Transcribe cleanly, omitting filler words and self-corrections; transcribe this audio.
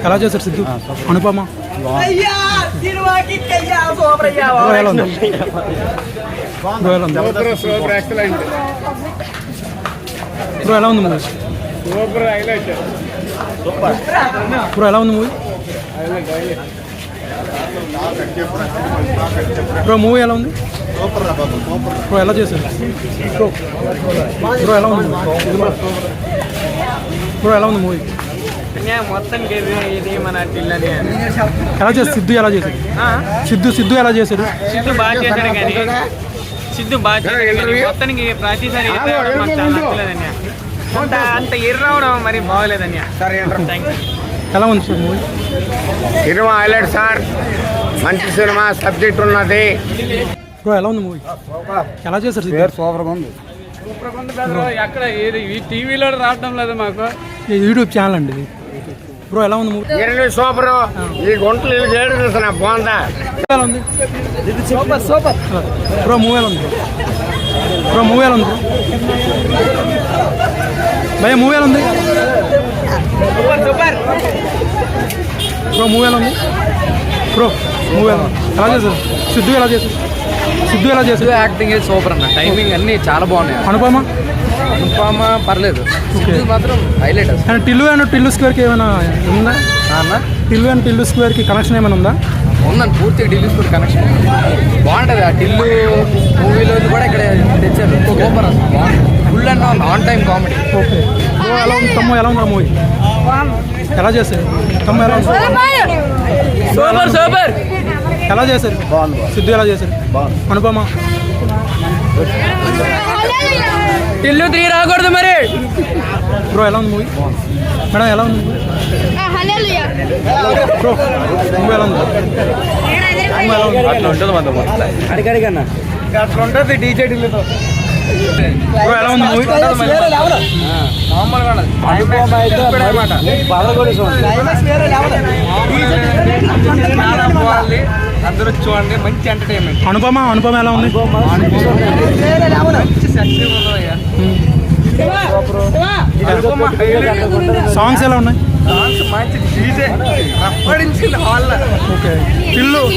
ఎలా చేశారు సిద్ధు? అనుపమ బ్రో ఎలా ఉంది మూవీ? బ్రో ఎలా ఉంది మూవీ? బ్రో మూవీ ఎలా ఉంది? బ్రో ఎలా చేశారు? బ్రో ఎలా ఉంది? బ్రో ఎలా ఉంది మూవీ? మొత్తం ఇది మన టిల్లని ఎలా చేస్తారు? సిద్ధు ఎలా చేశారు? సిద్ధు ఎలా చేశారు? సిద్ధు బాగా చేశాడు కానీ మొత్తానికి ప్రతిసారి అంత ఎర్రవడం మరి బాగోలేదన్య. ఎలా ఉంది sir movie? Cinema highlight sir, మంచి సినిమా, సబ్జెక్ట్ ఉన్నది. బ్రో ఎలా ఉంది మూవీ? ఎలా చేశారు? సూపర్గా ఉంది. ఎక్కడ టీవీలో రావడం లేదు మాకు, యూట్యూబ్ ఛానల్ అండి ఇది. బ్రో ఎలా ఉంది మూవీ? సూపర్. ఈ గుంటలు చేయడం బాగుందా? ఎలా ఉంది? సూపర్. బ్రో మూవీ ఎలా ఉంది? బ్రో మూవీ ఎలా ఉంది? భయ్య మూవీ ఎలా ఉంది? బ్రో మూవీ ఎలా ఉంది? బ్రో మూవీ ఎలా ఉంది? ఎలా చేశారు? సిద్ధు ఎలా చేశారు? యాక్టింగ్ సూపర్ అన్న, టైమింగ్ అన్ని చాలా బాగున్నాయి. అనుపమ పర్లేదు, మాత్రం హైలైట్. అండ్ టిల్లు స్క్వేర్కి ఏమైనా ఉందా అన్న? టిల్లు స్క్వేర్కి కనెక్షన్ ఏమైనా ఉందా? ఉందండి, పూర్తిగా ఢిల్లీ స్కూల్ కనెక్షన్ బాగుంటుంది. ఆ టిల్లు మూవీలో కూడా ఇక్కడ తెచ్చారు, సూపర్ అసలు బాగుంటుంది. Full and on time comedy. Okay. ఎలా ఉంది తమ్ము? ఎలా ఉంది మూవీ? ఎలా చేశారు తమ్ము? ఎలా ఉంది? సూపర్. ఎలా చేశారు? సిద్ధు ఎలా చేశారు? అనుపమ టిల్లు 3 రాకూడదు మరి. బ్రో ఎలా ఉంది మూవీ? మేడం ఎలా ఉంది బ్రో? మూవీ ఎలా ఉంది? అడిగడిగన్నా అట్లా ఉంటుంది డీజే ఢిల్లీతో. బ్రో ఎలా ఉంది మూవీ? అందరూ చూడండి, మంచి ఎంటర్టైన్మెంట్. అనుపమ ఎలా ఉంది? సాంగ్స్ ఎలా ఉన్నాయి? మంచి డీజే అప్పటించింది హాల్లో. ఓకే. టిల్లు